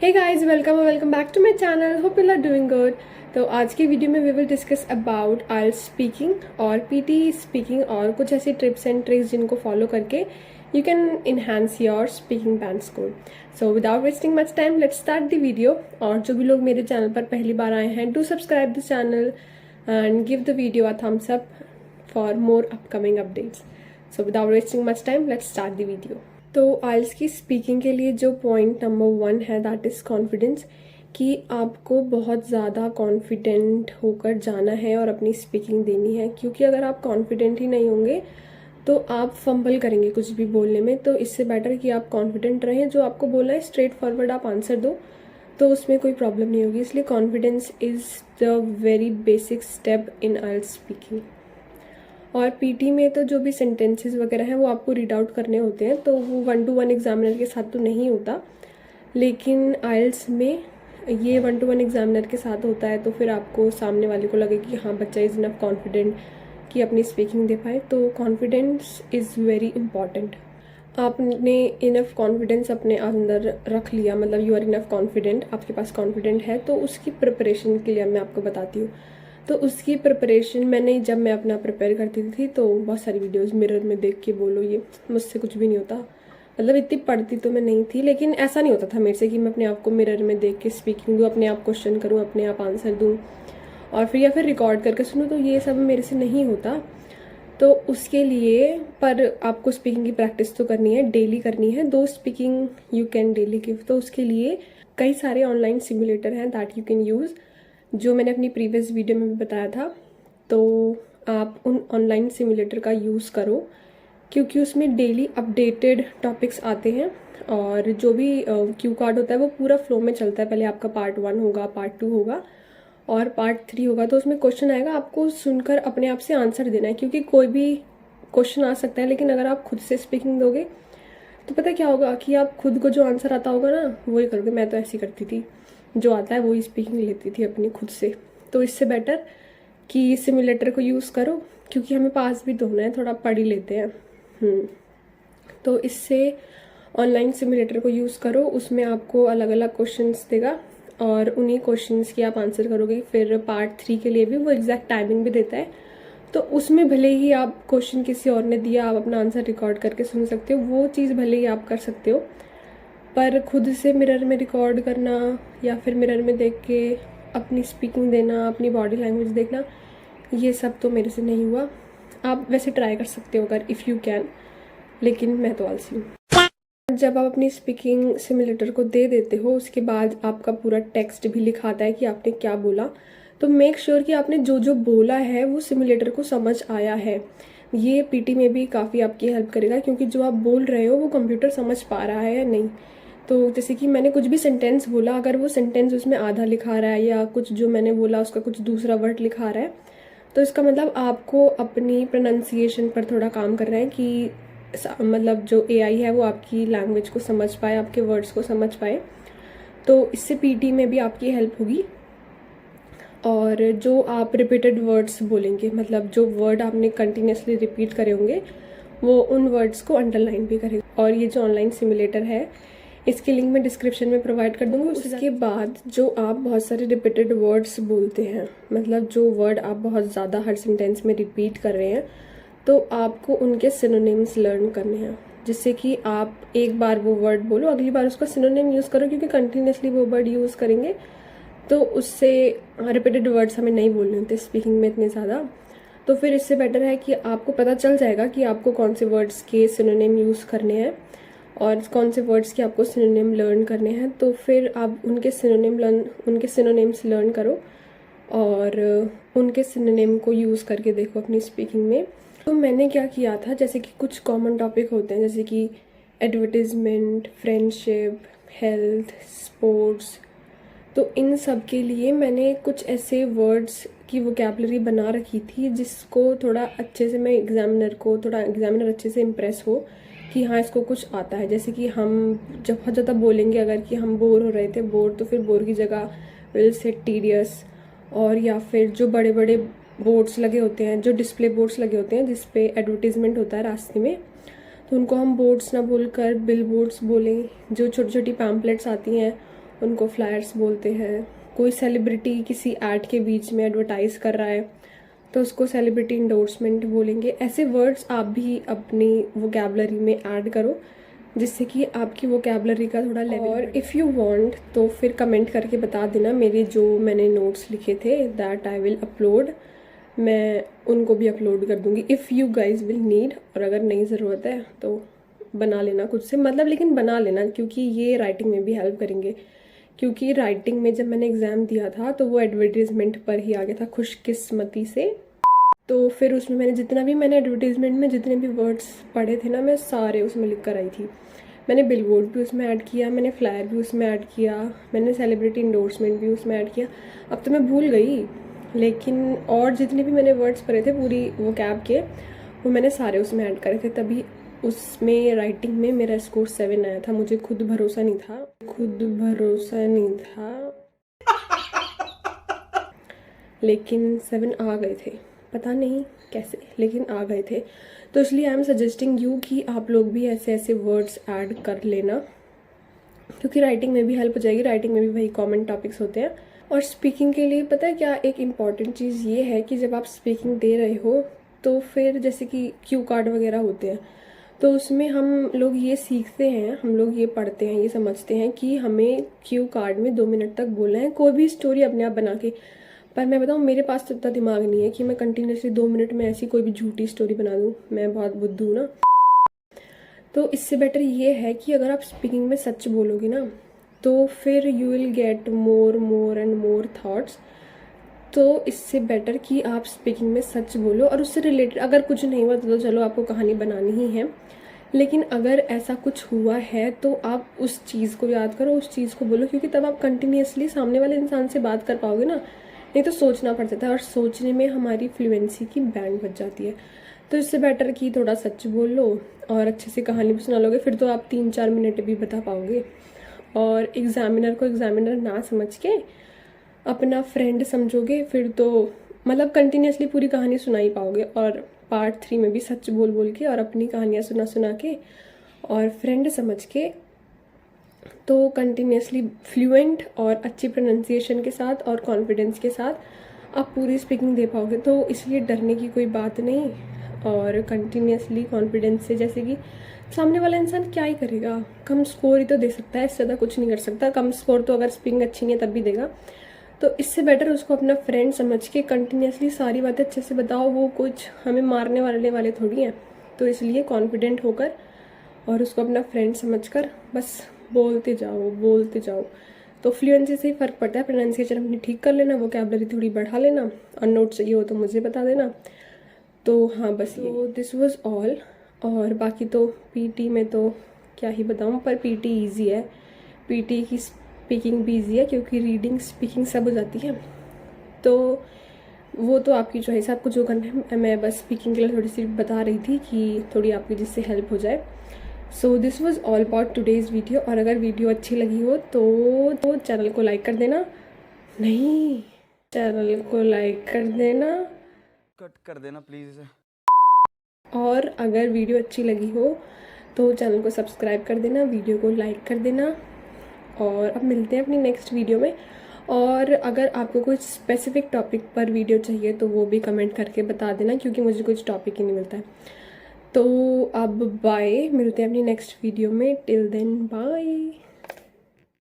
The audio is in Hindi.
Hey guys, welcome back to my channel. Hope you are doing good. तो आज की वीडियो में we will discuss about IELTS speaking और पीटी स्पीकिंग और कुछ ऐसी टिप्स एंड ट्रिक्स जिनको फॉलो करके you can enhance your speaking band score. So without wasting much time let's start the video. और जो भी लोग मेरे चैनल पर पहली बार आए हैं, do subscribe the channel and give the video a thumbs up for more upcoming updates. So without wasting much time let's start the video. तो आइल्स की स्पीकिंग के लिए जो पॉइंट नंबर 1 है दैट इज़ कॉन्फिडेंस, कि आपको बहुत ज़्यादा कॉन्फिडेंट होकर जाना है और अपनी स्पीकिंग देनी है। क्योंकि अगर आप कॉन्फिडेंट ही नहीं होंगे तो आप फंबल करेंगे कुछ भी बोलने में। तो इससे बेटर कि आप कॉन्फिडेंट रहें, जो आपको बोलना है स्ट्रेट फॉरवर्ड आप आंसर दो, तो उसमें कोई प्रॉब्लम नहीं होगी। इसलिए confidence is the very basic step in IELTS speaking. और पीटी में तो जो भी सेंटेंसेस वगैरह हैं वो आपको रीड आउट करने होते हैं, तो वो 1-to-1 एग्जामिनर के साथ तो नहीं होता। लेकिन आइल्स में ये 1-to-1 एग्जामिनर के साथ होता है, तो फिर आपको सामने वाले को लगे कि हाँ, बच्चा इज़ इनफ कॉन्फिडेंट कि अपनी स्पीकिंग दे पाए। तो कॉन्फिडेंस इज़ वेरी इंपॉर्टेंट। आपने इनफ कॉन्फिडेंस अपने अंदर रख लिया, मतलब यू आर इनफ कॉन्फिडेंट, आपके पास कॉन्फिडेंट है, तो उसकी प्रिपरेशन के लिए मैं आपको बताती हूँ। तो उसकी प्रिपरेशन जब मैं अपना प्रिपेयर करती थी तो बहुत सारी वीडियोस मिरर में देख के बोलो, ये मुझसे कुछ भी नहीं होता। मतलब इतनी पढ़ती तो मैं नहीं थी, लेकिन ऐसा नहीं होता था मेरे से कि मैं अपने आप को मिरर में देख के स्पीकिंग दूँ, अपने आप क्वेश्चन करूँ, अपने आप आंसर दूँ और फिर या फिर रिकॉर्ड करके सुनूँ। तो ये सब मेरे से नहीं होता। तो उसके लिए पर आपको स्पीकिंग की प्रैक्टिस तो करनी है, डेली करनी है। दो speaking you can daily give. तो उसके लिए कई सारे ऑनलाइन सिमुलेटर हैं दैट यू कैन यूज़, जो मैंने अपनी प्रीवियस वीडियो में भी बताया था। तो आप उन ऑनलाइन सिमुलेटर का यूज़ करो, क्योंकि उसमें डेली अपडेटेड टॉपिक्स आते हैं और जो भी क्यू कार्ड होता है वो पूरा फ्लो में चलता है। पहले आपका पार्ट 1 होगा, पार्ट 2 होगा और पार्ट 3 होगा। तो उसमें क्वेश्चन आएगा, आपको सुनकर अपने आप से आंसर देना है, क्योंकि कोई भी क्वेश्चन आ सकता है। लेकिन अगर आप खुद से स्पीकिंग दोगे तो पता क्या होगा कि आप खुद को जो आंसर आता होगा ना वही करोगे। मैं तो ऐसी करती थी, जो आता है वही स्पीकिंग लेती थी अपनी खुद से। तो इससे बेटर कि सिमुलेटर को यूज़ करो, क्योंकि हमें पास भी तो होना है, थोड़ा पढ़ ही लेते हैं। तो इससे ऑनलाइन सिमुलेटर को यूज़ करो, उसमें आपको अलग अलग क्वेश्चंस देगा और उन्हीं क्वेश्चंस की आप आंसर करोगे। फिर पार्ट 3 के लिए भी वो एग्जैक्ट टाइमिंग भी देता है, तो उसमें भले ही आप क्वेश्चन किसी और ने दिया, आप अपना आंसर रिकॉर्ड करके सुन सकते हो, वो चीज़ भले ही आप कर सकते हो। पर खुद से मिरर में रिकॉर्ड करना या फिर मिरर में देख के अपनी स्पीकिंग देना, अपनी बॉडी लैंग्वेज देखना, ये सब तो मेरे से नहीं हुआ। आप वैसे ट्राई कर सकते हो अगर इफ़ यू कैन, लेकिन मैं तो आलसी हूँ। जब आप अपनी स्पीकिंग सिमुलेटर को दे देते हो, उसके बाद आपका पूरा टेक्स्ट भी लिखाता है कि आपने क्या बोला। तो मेक श्योर कि आपने जो जो बोला है वो सिमुलेटर को समझ आया है। ये पीटी में भी काफ़ी आपकी हेल्प करेगा, क्योंकि जो आप बोल रहे हो वो कंप्यूटर समझ पा रहा है या नहीं। तो जैसे कि मैंने कुछ भी सेंटेंस बोला, अगर वो सेंटेंस उसमें आधा लिखा रहा है या कुछ जो मैंने बोला उसका कुछ दूसरा वर्ड लिखा रहा है, तो इसका मतलब आपको अपनी प्रोनाउंसिएशन पर थोड़ा काम करना है कि मतलब जो एआई है वो आपकी लैंग्वेज को समझ पाए, आपके वर्ड्स को समझ पाए। तो इससे पीटी में भी आपकी हेल्प होगी। और जो आप रिपीटेड वर्ड्स बोलेंगे, मतलब जो वर्ड आपने कंटिन्यूसली रिपीट करे होंगे, वो उन वर्ड्स को अंडरलाइन भी करेगा। और ये जो ऑनलाइन सिमुलेटर है, इसकी लिंक मैं डिस्क्रिप्शन में प्रोवाइड कर दूंगी। उसके बाद जो आप बहुत सारे रिपीटेड वर्ड्स बोलते हैं, मतलब जो वर्ड आप बहुत ज़्यादा हर सेंटेंस में रिपीट कर रहे हैं, तो आपको उनके सिनोनिम्स लर्न करने हैं, जिससे कि आप एक बार वो वर्ड बोलो, अगली बार उसका सिनोनिम यूज़ करो, क्योंकि कंटिन्यूसली वो वर्ड यूज़ करेंगे तो उससे रिपीटेड वर्ड्स हमें नहीं बोलने होते स्पीकिंग में इतने ज़्यादा। तो फिर इससे बेटर है कि आपको पता चल जाएगा कि आपको कौन से वर्ड्स के सिनोनिम यूज़ करने हैं और कौन से वर्ड्स के आपको सिनोनिम लर्न करने हैं। तो फिर आप उनके सिनोनिम्स लर्न करो और उनके सिनोनिम को यूज़ करके देखो अपनी स्पीकिंग में। तो मैंने क्या किया था, जैसे कि कुछ कॉमन टॉपिक होते हैं, जैसे कि एडवर्टीज़मेंट, फ्रेंडशिप, हेल्थ, स्पोर्ट्स। तो इन सब के लिए मैंने कुछ ऐसे वर्ड्स की वोकैबलरी बना रखी थी, जिसको थोड़ा अच्छे से एग्जामिनर अच्छे से इम्प्रेस हो कि हाँ, इसको कुछ आता है। जैसे कि हम जब बहुत ज़्यादा बोलेंगे अगर कि हम बोर हो रहे थे, बोर, तो फिर बोर की जगह विल से टीडियस। और या फिर जो बड़े बड़े बोर्ड्स लगे होते हैं, जो डिस्प्ले बोर्ड्स लगे होते हैं जिसपे एडवर्टीज़मेंट होता है रास्ते में, तो उनको हम बोर्ड्स ना बोलकर बिल बोर्ड्स बोलें। जो छोटी छोटी पैम्पलेट्स आती हैं उनको फ्लायर्स बोलते हैं। कोई सेलिब्रिटी किसी ऐड के बीच में एडवर्टाइज कर रहा है तो उसको सेलिब्रिटी इंडोर्समेंट बोलेंगे। ऐसे वर्ड्स आप भी अपनी वोकैबलरी में ऐड करो जिससे कि आपकी वोकैबलरी का थोड़ा लेवल। और इफ़ यू वांट तो फिर कमेंट करके बता देना, मेरे जो मैंने नोट्स लिखे थे दैट आई विल अपलोड, मैं उनको भी अपलोड कर दूंगी if you guys will need. और अगर नहीं ज़रूरत है तो बना लेना खुद से, मतलब लेकिन बना लेना, क्योंकि ये राइटिंग में भी हेल्प करेंगे। क्योंकि राइटिंग में जब मैंने एग्ज़ाम दिया था तो वो एडवर्टीज़मेंट पर ही आ गया था खुशकिस्मती से। तो फिर उसमें मैंने एडवर्टीज़मेंट में जितने भी वर्ड्स पढ़े थे ना, मैं सारे उसमें लिख कर आई थी। मैंने बिलबोर्ड भी उसमें ऐड किया, मैंने फ्लायर भी उसमें ऐड किया, मैंने सेलिब्रिटी इंडोर्समेंट भी उसमें ऐड किया। अब तो मैं भूल गई, लेकिन और जितने भी मैंने वर्ड्स पढ़े थे पूरी वो कैब के, वो मैंने सारे उसमें ऐड करे थे। तभी उसमें राइटिंग में मेरा स्कोर 7 आया था। मुझे खुद भरोसा नहीं था लेकिन 7 आ गए थे, पता नहीं कैसे, लेकिन आ गए थे। तो इसलिए आई एम सजेस्टिंग यू कि आप लोग भी ऐसे ऐसे वर्ड्स ऐड कर लेना, क्योंकि राइटिंग में भी हेल्प हो जाएगी। राइटिंग में भी वही कॉमन टॉपिक्स होते हैं। और स्पीकिंग के लिए पता है क्या, एक इम्पॉर्टेंट चीज़ ये है कि जब आप स्पीकिंग दे रहे हो तो फिर जैसे कि क्यू कार्ड वगैरह होते हैं, तो उसमें हम लोग ये सीखते हैं, हम लोग ये पढ़ते हैं, ये समझते हैं कि हमें क्यू कार्ड में 2 मिनट तक बोलना है कोई भी स्टोरी अपने आप बना के। पर मैं बताऊँ, मेरे पास तो इतना दिमाग नहीं है कि मैं कंटिन्यूसली 2 मिनट में ऐसी कोई भी झूठी स्टोरी बना दूँ। मैं बहुत बुद्धू हूँ ना। तो इससे बेटर ये है कि अगर आप स्पीकिंग में सच बोलोगे ना तो फिर you will get more and more thoughts. तो इससे बेटर कि आप स्पीकिंग में सच बोलो, और उससे रिलेटेड अगर कुछ नहीं हुआ तो चलो आपको कहानी बनानी ही है, लेकिन अगर ऐसा कुछ हुआ है तो आप उस चीज़ को याद करो, उस चीज़ को बोलो, क्योंकि तब आप कंटिन्यूसली सामने वाले इंसान से बात कर पाओगे ना। नहीं तो सोचना पड़ जाता है, और सोचने में हमारी फ्लुएंसी की बैंड बज जाती है। तो इससे बेटर कि थोड़ा सच बोल लो और अच्छे से कहानी भी सुना लोगे, फिर तो आप 3-4 मिनट भी बता पाओगे। और एग्जामिनर को एग्जामिनर ना समझ के अपना फ्रेंड समझोगे, फिर तो मतलब कंटिन्यूसली पूरी कहानी सुना ही पाओगे। और पार्ट 3 में भी सच बोल बोल के और अपनी कहानियाँ सुना सुना के और फ्रेंड समझ के, तो कंटिन्यूसली फ्लुएंट और अच्छी प्रोनाउंसिएशन के साथ और कॉन्फिडेंस के साथ आप पूरी स्पीकिंग दे पाओगे। तो इसलिए डरने की कोई बात नहीं। और कंटिन्यूसली कॉन्फिडेंस से, जैसे कि सामने वाला इंसान क्या ही करेगा, कम स्कोर ही तो दे सकता है, इससे ज़्यादा कुछ नहीं कर सकता। कम स्कोर तो अगर स्पीकिंग अच्छी नहीं है तब भी देगा। तो इससे बेटर उसको अपना फ्रेंड समझ के कंटिन्यूसली सारी बातें अच्छे से बताओ। वो कुछ हमें मारने वाले थोड़ी हैं। तो इसलिए कॉन्फिडेंट होकर और उसको अपना फ्रेंड समझकर बस बोलते जाओ। तो फ्लुएंसी से ही फ़र्क पड़ता है। प्रोनाउंसिएशन अपनी ठीक कर लेना, वोकैबुलरी थोड़ी बढ़ा लेना, और नोट चाहिए हो तो मुझे बता देना। तो हाँ, बस ये दिस वाज ऑल। और बाकी तो पीटी में तो क्या ही बताऊँ, पर पीटी ईजी है। पीटी की स्पीकिंग भी ईजी है, क्योंकि रीडिंग स्पीकिंग सब हो जाती है। तो वो तो आपकी चॉइस है, आपको जो करना है। मैं बस स्पीकिंग के लिए थोड़ी सी बता रही थी कि थोड़ी आपकी जिससे हेल्प हो जाए। So this was all about today's video. और अगर वीडियो अच्छी लगी हो तो चैनल को लाइक कर देना। नहीं, चैनल को लाइक कर देना, कट कर देना प्लीज़। और अगर वीडियो अच्छी लगी हो तो चैनल को सब्सक्राइब कर देना, वीडियो को लाइक कर देना। और अब मिलते हैं अपनी नेक्स्ट वीडियो में। और अगर आपको कुछ स्पेसिफिक टॉपिक पर वीडियो चाहिए तो वो भी कमेंट करके बता देना, क्योंकि मुझे कुछ टॉपिक ही नहीं मिलता है। तो अब बाय, मिलते हैं अपनी नेक्स्ट वीडियो में। Till then bye.